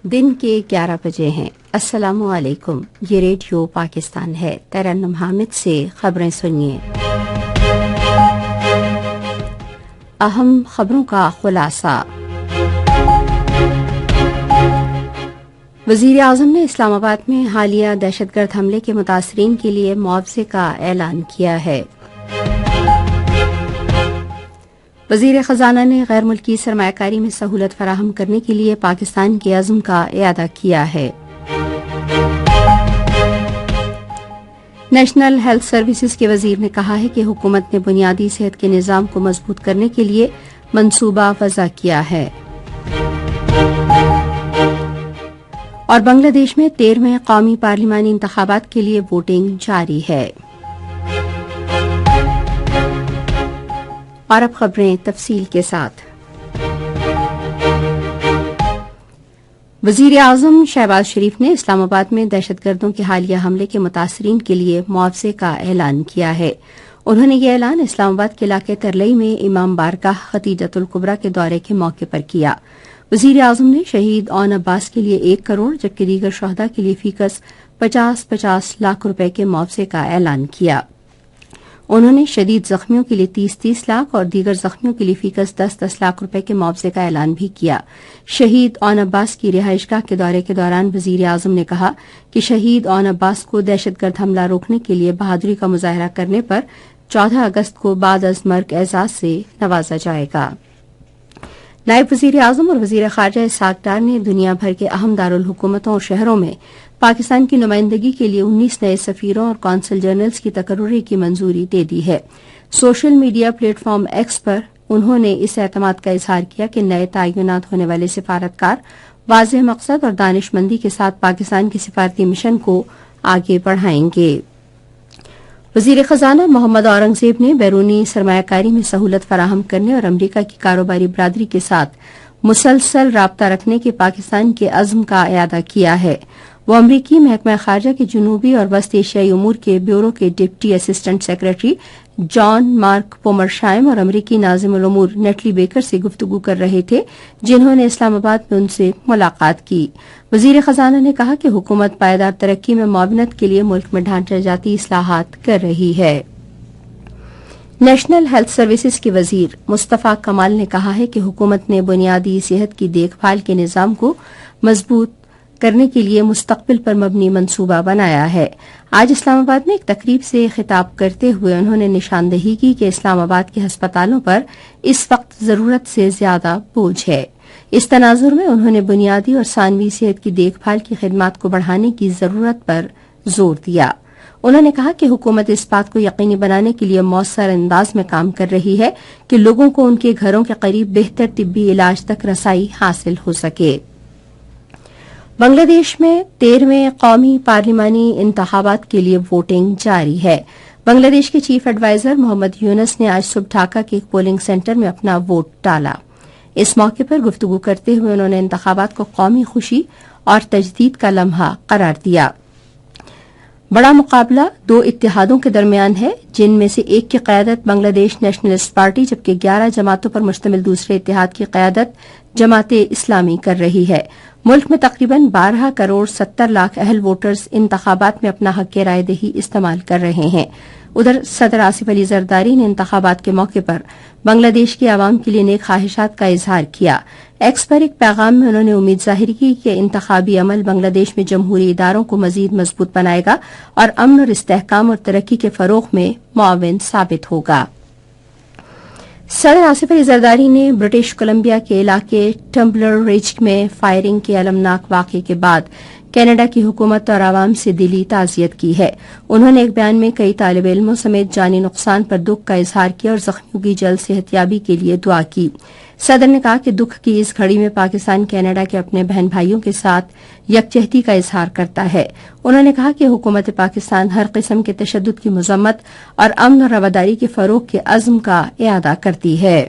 دن کے 11 بجے ہیں۔ السلام علیکم، یہ ریڈیو پاکستان ہے۔ ترنم حامد سے خبریں سنیے۔ اہم خبروں کا خلاصہ۔ وزیر اعظم نے اسلام آباد میں حالیہ دہشت گرد حملے کے متاثرین کے لیے معاوضے کا اعلان کیا ہے۔ وزیر خزانہ نے غیر ملکی سرمایہ کاری میں سہولت فراہم کرنے کے لیے پاکستان کے عزم کا اعادہ کیا ہے۔ نیشنل ہیلتھ سروسز کے وزیر نے کہا ہے کہ حکومت نے بنیادی صحت کے نظام کو مضبوط کرنے کے لیے منصوبہ وضع کیا ہے۔ اور بنگلہ دیش میں 13ویں قومی پارلیمانی انتخابات کے لیے ووٹنگ جاری ہے۔ اور اب خبریں تفصیل کے ساتھ۔ وزیر اعظم شہباز شریف نے اسلام آباد میں دہشت گردوں کے حالیہ حملے کے متاثرین کے لیے معاوضے کا اعلان کیا ہے۔ انہوں نے یہ اعلان اسلام آباد کے علاقے ترلئی میں امام بارگاہ ختیجۃ الکبریٰ کے دورے کے موقع پر کیا۔ وزیر اعظم نے شہید اون عباس کے لیے 1 کروڑ جبکہ دیگر شہداء کے لیے فی کس 50-50 لاکھ روپے کے معاوضے کا اعلان کیا۔ انہوں نے شدید زخمیوں کے لیے 30-30 لاکھ اور دیگر زخمیوں کے لیے فی کس 10-10 لاکھ روپے کے معاوضے کا اعلان بھی کیا۔ شہید اون عباس کی رہائش گاہ کے دورے کے دوران وزیر اعظم نے کہا کہ شہید اون عباس کو دہشت گرد حملہ روکنے کے لیے بہادری کا مظاہرہ کرنے پر 14 اگست کو بعد از مرگ اعزاز سے نوازا جائے گا۔ نائب وزیر اعظم اور وزیر خارجہ اسحاق ڈار نے دنیا بھر کے اہم دارالحکومتوں اور شہروں میں پاکستان کی نمائندگی کے لیے 19 نئے سفیروں اور قونصل جنرلز کی تقرری کی منظوری دے دی ہے۔ Social media platform X پر انہوں نے اس اعتماد کا اظہار کیا کہ نئے تعینات ہونے والے سفارتکار واضح مقصد اور دانش مندی کے ساتھ پاکستان کے سفارتی مشن کو آگے بڑھائیں گے۔ وزیر خزانہ محمد اورنگزیب نے بیرونی سرمایہ کاری میں سہولت فراہم کرنے اور امریکہ کی کاروباری برادری کے ساتھ مسلسل رابطہ رکھنے کے پاکستان کے عزم کا اعادہ کیا ہے۔ وہ امریکی محکمہ خارجہ کے جنوبی اور وسط ایشیائی امور کے بیورو کے ڈپٹی اسسٹنٹ سیکرٹری جان مارک پومرشائم اور امریکی ناظم الامور نیٹلی بیکر سے گفتگو کر رہے تھے، جنہوں نے اسلام آباد میں ان سے ملاقات کی۔ وزیر خزانہ نے کہا کہ حکومت پائیدار ترقی میں معاونت کے لیے ملک میں ڈھانچہ جاتی اصلاحات کر رہی ہے۔ نیشنل ہیلتھ سروسز کے وزیر مصطفیٰ کمال نے کہا ہے کہ حکومت نے بنیادی صحت کی دیکھ بھال کے نظام کو مضبوط کرنے کے لیے مستقبل پر مبنی منصوبہ بنایا ہے۔ آج اسلام آباد میں ایک تقریب سے خطاب کرتے ہوئے انہوں نے نشاندہی کی کہ اسلام آباد کے ہسپتالوں پر اس وقت ضرورت سے زیادہ بوجھ ہے۔ اس تناظر میں انہوں نے بنیادی اور ثانوی صحت کی دیکھ بھال کی خدمات کو بڑھانے کی ضرورت پر زور دیا۔ انہوں نے کہا کہ حکومت اس بات کو یقینی بنانے کے لیے مؤثر انداز میں کام کر رہی ہے کہ لوگوں کو ان کے گھروں کے قریب بہتر طبی علاج تک رسائی حاصل ہو سکے۔ بنگلہ دیش میں 13ویں قومی پارلیمانی انتخابات کے لیے ووٹنگ جاری ہے۔ بنگلہ دیش کے چیف ایڈوائزر محمد یونس نے آج صبح ڈھاکہ کے ایک پولنگ سینٹر میں اپنا ووٹ ڈالا۔ اس موقع پر گفتگو کرتے ہوئے انہوں نے انتخابات کو قومی خوشی اور تجدید کا لمحہ قرار دیا۔ بڑا مقابلہ 2 اتحادوں کے درمیان ہے، جن میں سے ایک کی قیادت بنگلہ دیش نیشنلسٹ پارٹی جبکہ 11 جماعتوں پر مشتمل دوسرے اتحاد کی قیادت جماعت اسلامی کر رہی ہے۔ ملک میں تقریباً 12 کروڑ 70 لاکھ اہل ووٹرز انتخابات میں اپنا حق رائے دہی استعمال کر رہے ہیں۔ ادھر صدر آصف علی زرداری نے انتخابات کے موقع پر بنگلہ دیش کے عوام کے لیے نیک خواہشات کا اظہار کیا۔ ایکس پر ایک پیغام میں انہوں نے امید ظاہر کی کہ انتخابی عمل بنگلہ دیش میں جمہوری اداروں کو مزید مضبوط بنائے گا اور امن اور استحکام اور ترقی کے فروغ میں معاون ثابت ہوگا۔ صدر آصف علی زرداری نے برٹش کولمبیا کے علاقے ٹمبلر رج میں فائرنگ کے المناک واقعے کے بعد کینیڈا کی حکومت اور عوام سے دلی تعزیت کی ہے۔ انہوں نے ایک بیان میں کئی طالب علموں سمیت جانی نقصان پر دکھ کا اظہار کیا اور زخمیوں کی جلد صحتیابی کے لیے دعا کی۔ صدر نے کہا کہ دکھ کی اس گھڑی میں پاکستان کینیڈا کے اپنے بہن بھائیوں کے ساتھ یکجہتی کا اظہار کرتا ہے۔ انہوں نے کہا کہ حکومت پاکستان ہر قسم کے تشدد کی مذمت اور امن اور رواداری کے فروغ کے عزم کا اعادہ کرتی ہے۔